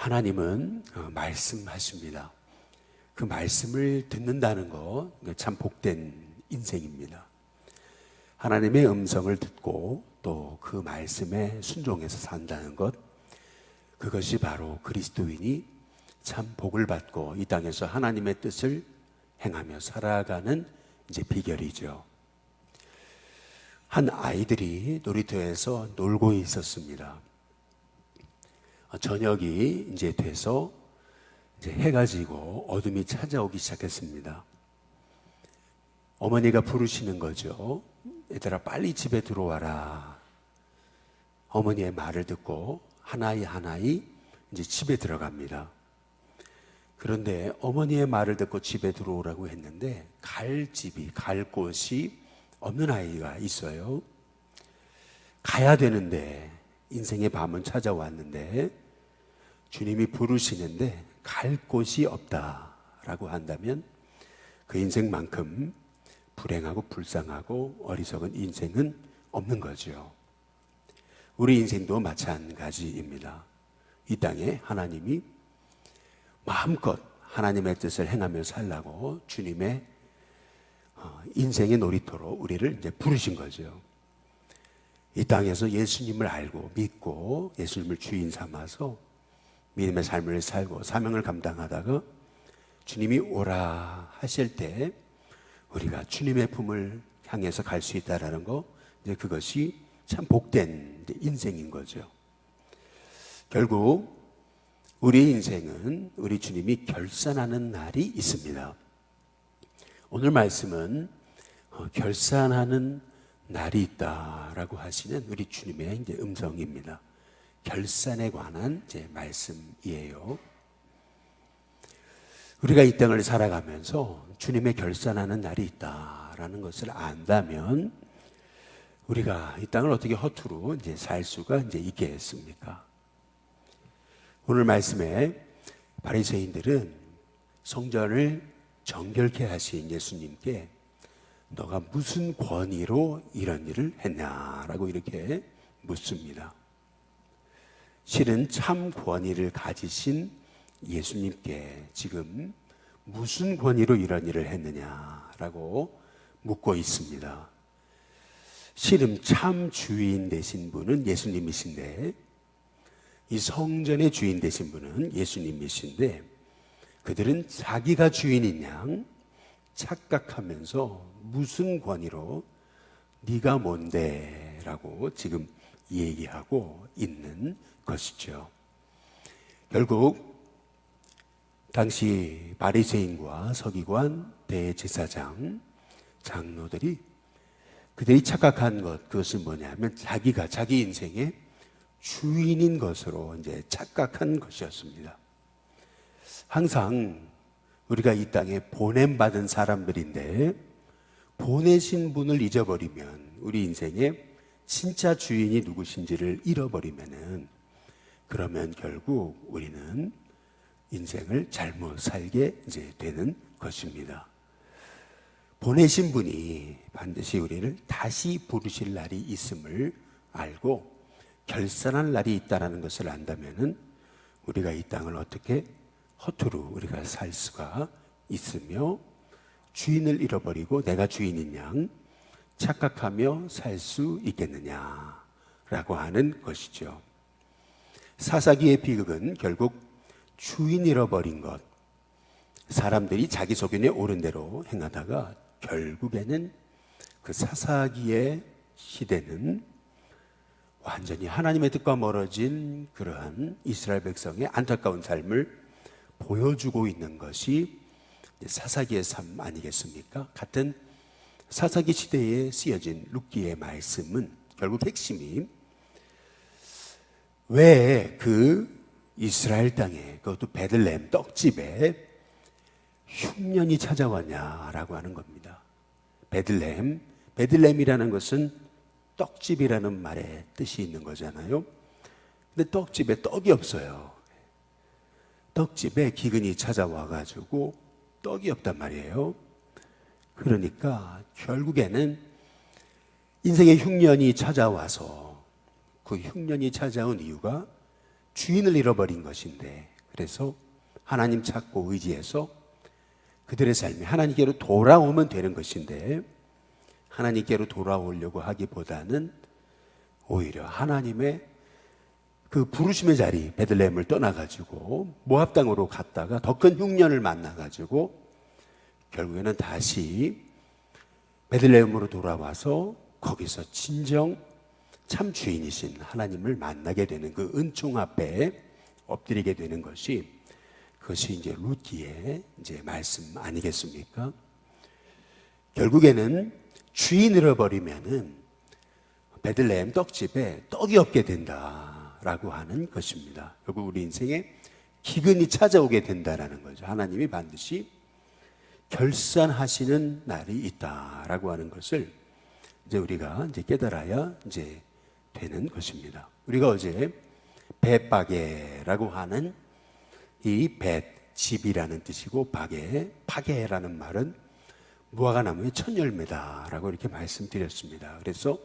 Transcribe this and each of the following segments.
하나님은 말씀하십니다. 그 말씀을 듣는다는 거 참 복된 인생입니다. 하나님의 음성을 듣고 또 그 말씀에 순종해서 산다는 것, 그것이 바로 그리스도인이 참 복을 받고 이 땅에서 하나님의 뜻을 행하며 살아가는 비결이죠. 한 아이들이 놀이터에서 놀고 있었습니다. 저녁이 돼서 해가 지고 어둠이 찾아오기 시작했습니다. 어머니가 부르시는 거죠. 얘들아, 빨리 집에 들어와라. 어머니의 말을 듣고 하나이 집에 들어갑니다. 그런데 어머니의 말을 듣고 집에 들어오라고 했는데 갈 곳이 없는 아이가 있어요. 가야 되는데, 인생의 밤은 찾아왔는데 주님이 부르시는데 갈 곳이 없다라고 한다면 그 인생만큼 불행하고 불쌍하고 어리석은 인생은 없는 거죠. 우리 인생도 마찬가지입니다. 이 땅에 하나님이 마음껏 하나님의 뜻을 행하며 살라고 주님의 인생의 놀이터로 우리를 부르신 거죠. 이 땅에서 예수님을 알고 믿고 예수님을 주인 삼아서 믿음의 삶을 살고 사명을 감당하다가 주님이 오라 하실 때 우리가 주님의 품을 향해서 갈 수 있다라는 거, 그것이 참 복된 인생인 거죠. 결국 우리의 인생은 우리 주님이 결산하는 날이 있습니다. 오늘 말씀은 결산하는 날이 있다라고 하시는 우리 주님의 음성입니다. 결산에 관한 말씀이에요. 우리가 이 땅을 살아가면서 주님의 결산하는 날이 있다라는 것을 안다면 우리가 이 땅을 어떻게 허투루 살 수가 있겠습니까? 오늘 말씀에 바리새인들은 성전을 정결케 하신 예수님께 너가 무슨 권위로 이런 일을 했냐라고 이렇게 묻습니다. 실은 참 권위를 가지신 예수님께 지금 무슨 권위로 이런 일을 했느냐라고 묻고 있습니다. 실은 참 주인 되신 분은 예수님이신데, 이 성전의 주인 되신 분은 예수님이신데, 그들은 자기가 주인인 양 착각하면서 무슨 권위로 네가 뭔데 라고 지금 얘기하고 있는 것이죠. 결국 당시 바리새인과 서기관, 대제사장, 장로들이 그들이 착각한 것, 그것은 뭐냐면 자기가 자기 인생의 주인인 것으로 착각한 것이었습니다. 항상 우리가 이 땅에 보냄받은 사람들인데 보내신 분을 잊어버리면, 우리 인생의 진짜 주인이 누구신지를 잃어버리면은, 그러면 결국 우리는 인생을 잘못 살게 되는 것입니다. 보내신 분이 반드시 우리를 다시 부르실 날이 있음을 알고 결산할 날이 있다는 것을 안다면은 우리가 이 땅을 어떻게 허투루 우리가 살 수가 있으며 주인을 잃어버리고 내가 주인인 양 착각하며 살 수 있겠느냐라고 하는 것이죠. 사사기의 비극은 결국 주인 잃어버린 것, 사람들이 자기 소견에 옳은 대로 행하다가 결국에는 그 사사기의 시대는 완전히 하나님의 뜻과 멀어진 그러한 이스라엘 백성의 안타까운 삶을 보여주고 있는 것이 사사기의 삶 아니겠습니까? 같은 사사기 시대에 쓰여진 룻기의 말씀은 결국 핵심이 왜 그 이스라엘 땅에, 그것도 베들레헴 떡집에 흉년이 찾아왔냐라고 하는 겁니다. 베들레헴이라는 것은 떡집이라는 말의 뜻이 있는 거잖아요. 근데 떡집에 떡이 없어요. 떡집에 기근이 찾아와가지고 떡이 없단 말이에요. 그러니까 결국에는 인생의 흉년이 찾아와서 그 흉년이 찾아온 이유가 주인을 잃어버린 것인데, 그래서 하나님 찾고 의지해서 그들의 삶이 하나님께로 돌아오면 되는 것인데, 하나님께로 돌아오려고 하기보다는 오히려 하나님의 그 부르심의 자리 베들레헴을 떠나가지고 모압 땅으로 갔다가 더 큰 흉년을 만나가지고 결국에는 다시 베들레헴으로 돌아와서 거기서 진정 참 주인이신 하나님을 만나게 되는 그 은총 앞에 엎드리게 되는 것이, 그것이 이제 룻기의 이제 말씀 아니겠습니까? 결국에는 주인 잃어버리면은 베들레헴 떡집에 떡이 없게 된다라고 하는 것입니다. 결국 우리 인생에 기근이 찾아오게 된다라는 거죠. 하나님이 반드시 결산하시는 날이 있다라고 하는 것을 이제 우리가 이제 깨달아야 이제 되는 것입니다. 우리가 어제 벳바게라고 하는 이 벳, 집이라는 뜻이고 파게라는 말은 무화과 나무의 첫 열매다라고 이렇게 말씀드렸습니다. 그래서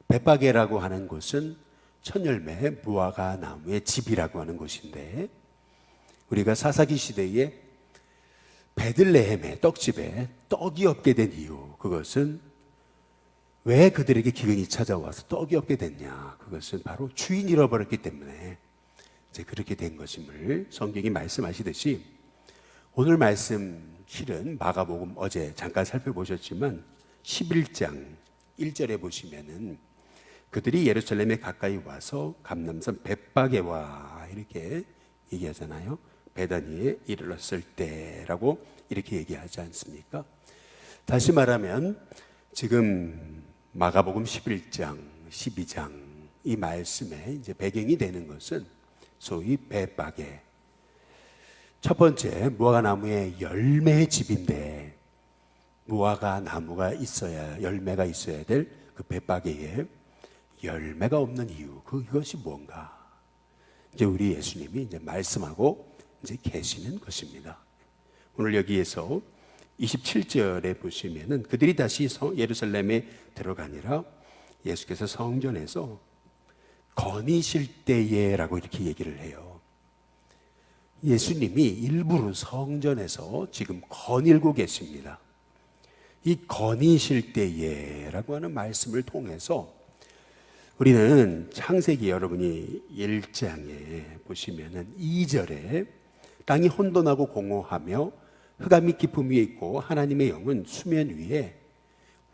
벳바게라고 하는 곳은 첫 열매 무화과 나무의 집이라고 하는 곳인데, 우리가 사사기 시대에 베들레헴의 떡집에 떡이 없게 된 이유, 그것은 왜 그들에게 기근이 찾아와서 떡이 없게 됐냐? 그것은 바로 주인 잃어버렸기 때문에 이제 그렇게 된 것임을 성경이 말씀하시듯이, 오늘 말씀 실은 마가복음 어제 잠깐 살펴보셨지만 11장 1절에 보시면은 그들이 예루살렘에 가까이 와서 감람산 벳바게와 이렇게 얘기하잖아요. 베다니에 이르렀을 때라고 이렇게 얘기하지 않습니까? 다시 말하면 지금 마가복음 11장, 12장 이 말씀에 이제 배경이 되는 것은 소위 벳바게, 첫 번째 무화과 나무의 열매의 집인데, 무화과 나무가 있어야, 열매가 있어야 될 그 벳바게에 열매가 없는 이유, 그것이 뭔가? 이제 우리 예수님이 이제 말씀하고 이제 계시는 것입니다. 오늘 여기에서 27절에 보시면은 그들이 다시 예루살렘에 들어가니라 예수께서 성전에서 거니실 때에라고 이렇게 얘기를 해요. 예수님이 일부러 성전에서 지금 거닐고 계십니다. 이 거니실 때에라고 하는 말씀을 통해서 우리는 창세기 여러분이 1장에 보시면은 2절에 땅이 혼돈하고 공허하며 흑암이 깊음 위에 있고 하나님의 영은 수면 위에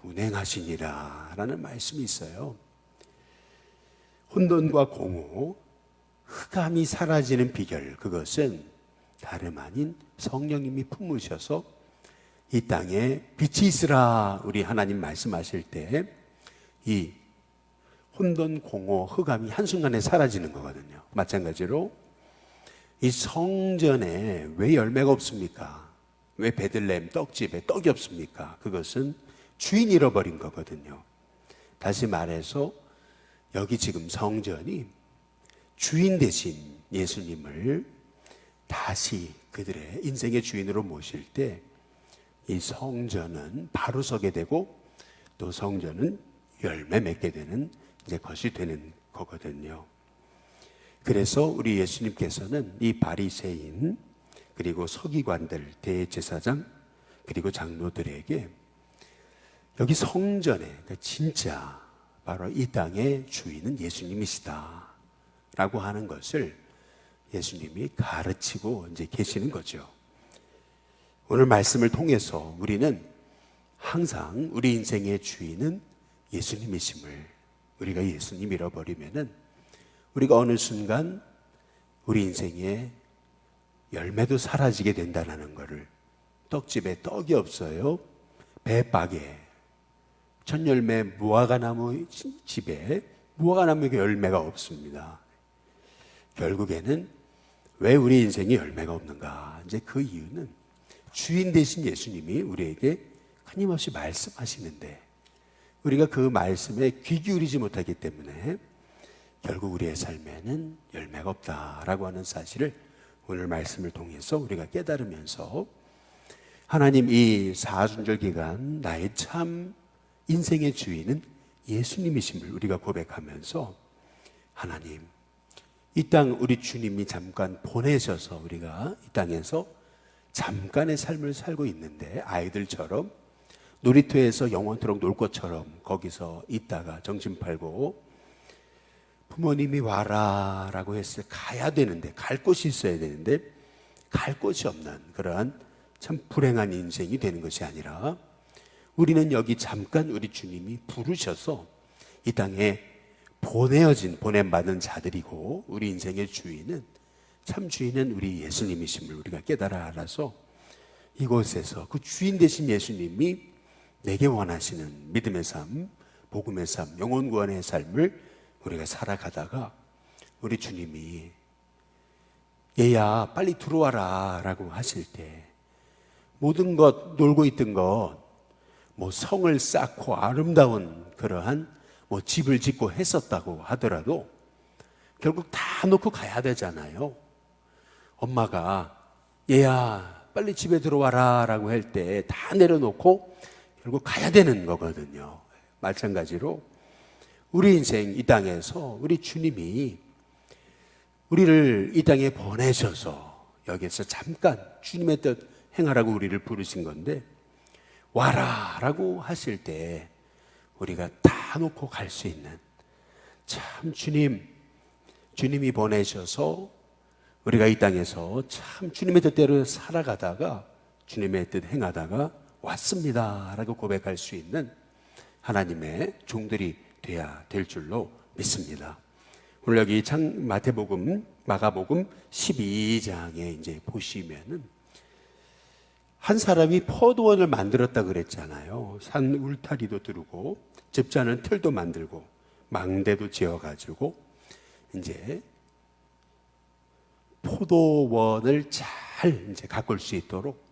운행하시니라 라는 말씀이 있어요. 혼돈과 공허, 흑암이 사라지는 비결, 그것은 다름 아닌 성령님이 품으셔서 이 땅에 빛이 있으라 우리 하나님 말씀하실 때 이 혼돈, 공허, 흑암이 한순간에 사라지는 거거든요. 마찬가지로 이 성전에 왜 열매가 없습니까? 왜 베들레헴 떡집에 떡이 없습니까? 그것은 주인 잃어버린 거거든요. 다시 말해서 여기 지금 성전이 주인 대신 예수님을 다시 그들의 인생의 주인으로 모실 때 이 성전은 바로 서게 되고 또 성전은 열매 맺게 되는 이제 것이 되는 거거든요. 그래서 우리 예수님께서는 이 바리새인 그리고 서기관들, 대제사장 그리고 장로들에게 여기 성전에, 그러니까 진짜 바로 이 땅의 주인은 예수님이시다 라고 하는 것을 예수님이 가르치고 이제 계시는 거죠. 오늘 말씀을 통해서 우리는 항상 우리 인생의 주인은 예수님이심을, 우리가 예수님 잃어버리면은 우리가 어느 순간 우리 인생의 열매도 사라지게 된다는 것을, 떡집에 떡이 없어요. 벳바게, 첫 열매 무화과 나무 집에 무화과 나무에 열매가 없습니다. 결국에는 왜 우리 인생에 열매가 없는가? 이제 그 이유는 주인 되신 예수님이 우리에게 끊임없이 말씀하시는데 우리가 그 말씀에 귀 기울이지 못하기 때문에 결국 우리의 삶에는 열매가 없다라고 하는 사실을 오늘 말씀을 통해서 우리가 깨달으면서 하나님, 이 사순절 기간 나의 참 인생의 주인은 예수님이심을 우리가 고백하면서 하나님, 이 땅 우리 주님이 잠깐 보내셔서 우리가 이 땅에서 잠깐의 삶을 살고 있는데, 아이들처럼 놀이터에서 영원토록 놀 것처럼 거기서 있다가 정신 팔고 부모님이 와라 라고 했을 때 가야 되는데, 갈 곳이 있어야 되는데 갈 곳이 없는 그러한 참 불행한 인생이 되는 것이 아니라, 우리는 여기 잠깐 우리 주님이 부르셔서 이 땅에 보냄받은 자들이고, 우리 인생의 주인은, 참 주인은 우리 예수님이심을 우리가 깨달아 알아서 이곳에서 그 주인 되신 예수님이 내게 원하시는 믿음의 삶, 복음의 삶, 영혼 구원의 삶을 우리가 살아가다가 우리 주님이 얘야 빨리 들어와라 라고 하실 때, 모든 것, 놀고 있던 것, 뭐 성을 쌓고 아름다운 그러한 뭐 집을 짓고 했었다고 하더라도 결국 다 놓고 가야 되잖아요. 엄마가 얘야 빨리 집에 들어와라 라고 할 때 다 내려놓고 결국 가야 되는 거거든요. 마찬가지로 우리 인생 이 땅에서 우리 주님이 우리를 이 땅에 보내셔서 여기서 잠깐 주님의 뜻 행하라고 우리를 부르신 건데, 와라 라고 하실 때 우리가 다 놓고 갈 수 있는, 참 주님이 보내셔서 우리가 이 땅에서 참 주님의 뜻대로 살아가다가 주님의 뜻 행하다가 왔습니다 라고 고백할 수 있는 하나님의 종들이 돼야 될 줄로 믿습니다. 오늘 여기 마가복음 12장에 이제 보시면은 한 사람이 포도원을 만들었다 그랬잖아요. 산 울타리도 두르고 집자는 틀도 만들고 망대도 지어가지고 이제 포도원을 잘 이제 가꿀 수 있도록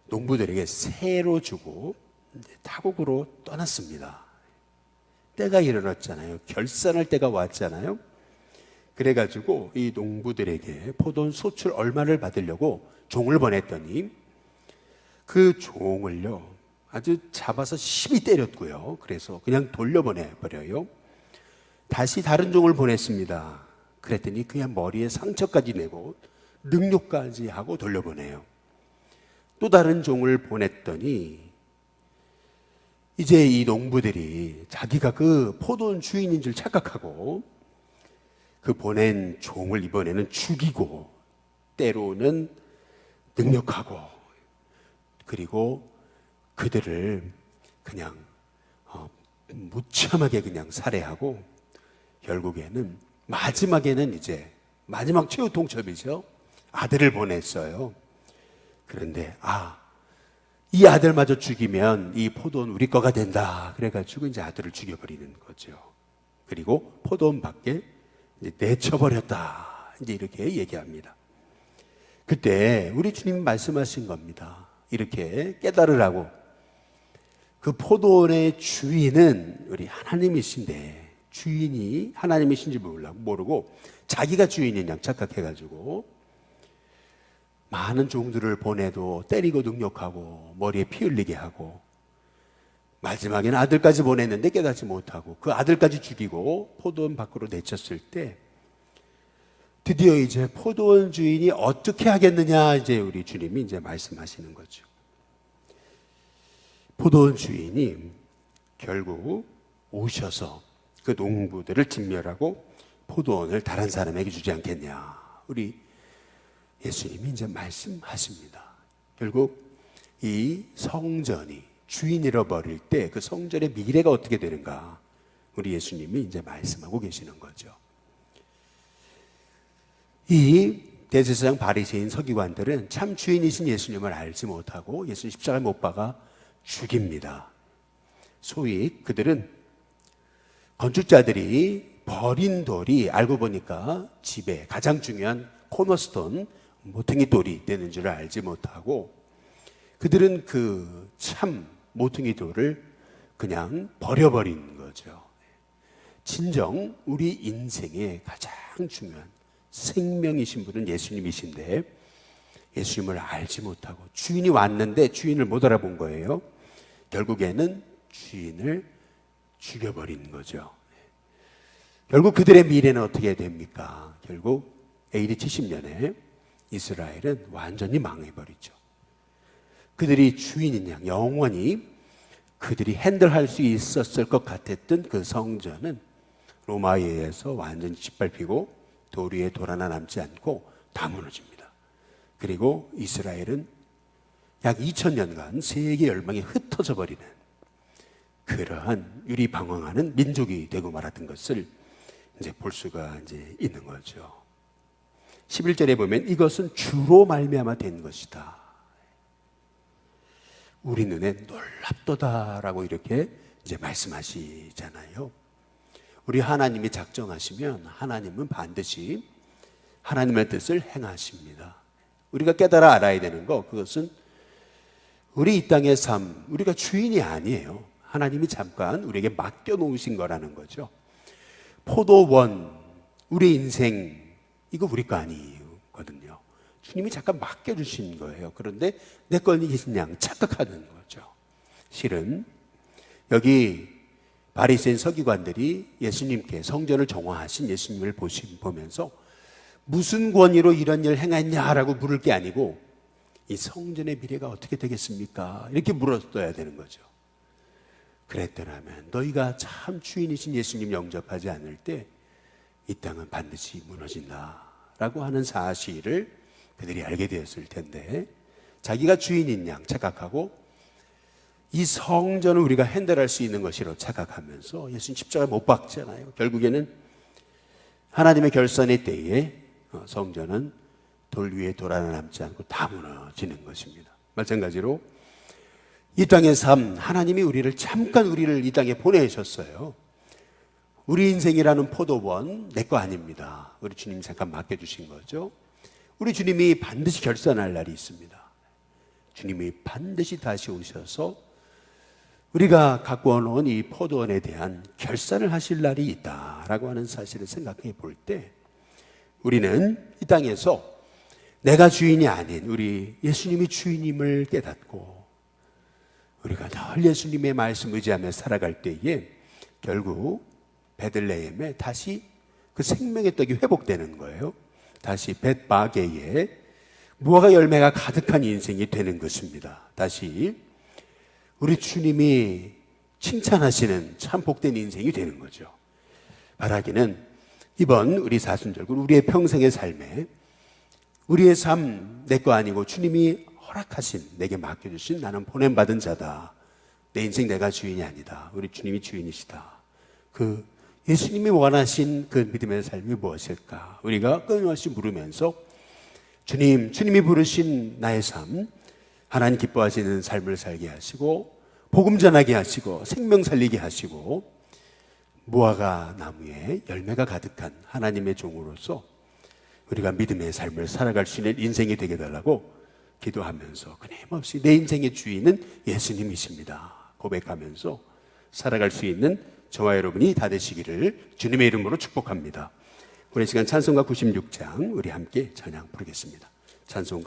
농부들에게 새로 주고 이제 타국으로 떠났습니다. 때가 일어났잖아요. 결산할 때가 왔잖아요. 그래가지고 이 농부들에게 포도원 소출 얼마를 받으려고 종을 보냈더니 그 종을요 아주 잡아서 심히 때렸고요. 그래서 그냥 돌려보내버려요. 다시 다른 종을 보냈습니다. 그랬더니 그냥 머리에 상처까지 내고 능욕까지 하고 돌려보내요. 또 다른 종을 보냈더니 이제 이 농부들이 자기가 그 포도원 주인인 줄 착각하고 그 보낸 종을 이번에는 죽이고 때로는 능욕하고, 그리고 그들을 그냥 무참하게 그냥 살해하고, 결국에는 마지막에는 이제 마지막 최후 통첩이죠. 아들을 보냈어요. 그런데 이 아들마저 죽이면 이 포도원 우리 거가 된다. 그래가지고 이제 아들을 죽여버리는 거죠. 그리고 포도원 밖에 이제 내쳐버렸다. 이제 이렇게 얘기합니다. 그때 우리 주님 말씀하신 겁니다. 이렇게 깨달으라고. 그 포도원의 주인은 우리 하나님이신데, 주인이 하나님이신지 모르고 자기가 주인인 양 착각해가지고 많은 종들을 보내도 때리고 능욕하고 머리에 피 흘리게 하고, 마지막에는 아들까지 보냈는데 깨닫지 못하고 그 아들까지 죽이고 포도원 밖으로 내쳤을 때, 드디어 이제 포도원 주인이 어떻게 하겠느냐, 이제 우리 주님이 이제 말씀하시는 거죠. 포도원 주인이 결국 오셔서 그 농부들을 진멸하고 포도원을 다른 사람에게 주지 않겠냐, 우리 예수님이 이제 말씀하십니다. 결국 이 성전이 주인 잃어버릴 때 그 성전의 미래가 어떻게 되는가, 우리 예수님이 이제 말씀하고 계시는 거죠. 이 대제사장 바리새인 서기관들은 참 주인이신 예수님을 알지 못하고 예수님 십자가에 못 박아 죽입니다. 소위 그들은 건축자들이 버린 돌이 알고 보니까 집에 가장 중요한 코너스톤 모퉁이 돌이 되는 줄 알지 못하고, 그들은 그 참 모퉁이 돌을 그냥 버려버린 거죠. 진정 우리 인생의 가장 중요한 생명이신 분은 예수님이신데, 예수님을 알지 못하고 주인이 왔는데 주인을 못 알아본 거예요. 결국에는 주인을 죽여버린 거죠. 결국 그들의 미래는 어떻게 됩니까? 결국 AD 70년에 이스라엘은 완전히 망해버리죠. 그들이 주인인 양, 영원히 그들이 핸들할 수 있었을 것 같았던 그 성전은 로마에 의해서 완전히 짓밟히고 돌 위에 돌 하나 남지 않고 다 무너집니다. 그리고 이스라엘은 약 2000년간 세계 열방에 흩어져 버리는 그러한 유리방황하는 민족이 되고 말았던 것을 이제 볼 수가 이제 있는 거죠. 11절에 보면 이것은 주로 말미암아 된 것이다. 우리 눈에 놀랍도다라고 이렇게 이제 말씀하시잖아요. 우리 하나님이 작정하시면 하나님은 반드시 하나님의 뜻을 행하십니다. 우리가 깨달아 알아야 되는 거, 그것은 우리 이 땅의 삶, 우리가 주인이 아니에요. 하나님이 잠깐 우리에게 맡겨놓으신 거라는 거죠. 포도원, 우리 인생, 이거 우리 거 아니거든요. 주님이 잠깐 맡겨주신 거예요. 그런데 내 걸리신 양 착각하는 거죠. 실은 여기 바리새인 서기관들이 예수님께 성전을 정화하신 예수님을 보면서 무슨 권위로 이런 일을 행했냐라고 물을 게 아니고 이 성전의 미래가 어떻게 되겠습니까? 이렇게 물었어야 되는 거죠. 그랬더라면 너희가 참 주인이신 예수님 영접하지 않을 때 이 땅은 반드시 무너진다라고 하는 사실을 그들이 알게 되었을 텐데 자기가 주인인 양 착각하고 이 성전을 우리가 핸들할 수 있는 것이라고 착각하면서 예수님 십자가에 못 박잖아요. 결국에는 하나님의 결산의 때에 성전은 돌 위에 돌 하나 남지 않고 다 무너지는 것입니다. 마찬가지로 이 땅의 삶, 하나님이 잠깐 우리를 이 땅에 보내셨어요. 우리 인생이라는 포도원 내 거 아닙니다. 우리 주님이 잠깐 맡겨주신 거죠. 우리 주님이 반드시 결산할 날이 있습니다. 주님이 반드시 다시 오셔서 우리가 갖고 온 이 포도원에 대한 결산을 하실 날이 있다라고 하는 사실을 생각해 볼 때 우리는 이 땅에서 내가 주인이 아닌 우리 예수님이 주인임을 깨닫고 우리가 늘 예수님의 말씀 의지하며 살아갈 때에 결국 베들레헴에 다시 그 생명의 떡이 회복되는 거예요. 다시 벳바게에 무화과 열매가 가득한 인생이 되는 것입니다. 다시 우리 주님이 칭찬하시는 참 복된 인생이 되는 거죠. 바라기는 이번 우리 사순절군 우리의 평생의 삶에 우리의 삶 내 거 아니고 주님이 허락하신 내게 맡겨주신 나는 보냄받은 자다. 내 인생 내가 주인이 아니다. 우리 주님이 주인이시다. 그 예수님이 원하신 그 믿음의 삶이 무엇일까? 우리가 끊임없이 물으면서 주님이 부르신 나의 삶, 하나님 기뻐하시는 삶을 살게 하시고 복음 전하게 하시고 생명 살리게 하시고 무화과 나무에 열매가 가득한 하나님의 종으로서 우리가 믿음의 삶을 살아갈 수 있는 인생이 되게 달라고 기도하면서 끊임없이 내 인생의 주인은 예수님이십니다 고백하면서 살아갈 수 있는 저와 여러분이 다 되시기를 주님의 이름으로 축복합니다. 오늘 시간 찬송가 96장 우리 함께 찬양 부르겠습니다. 찬송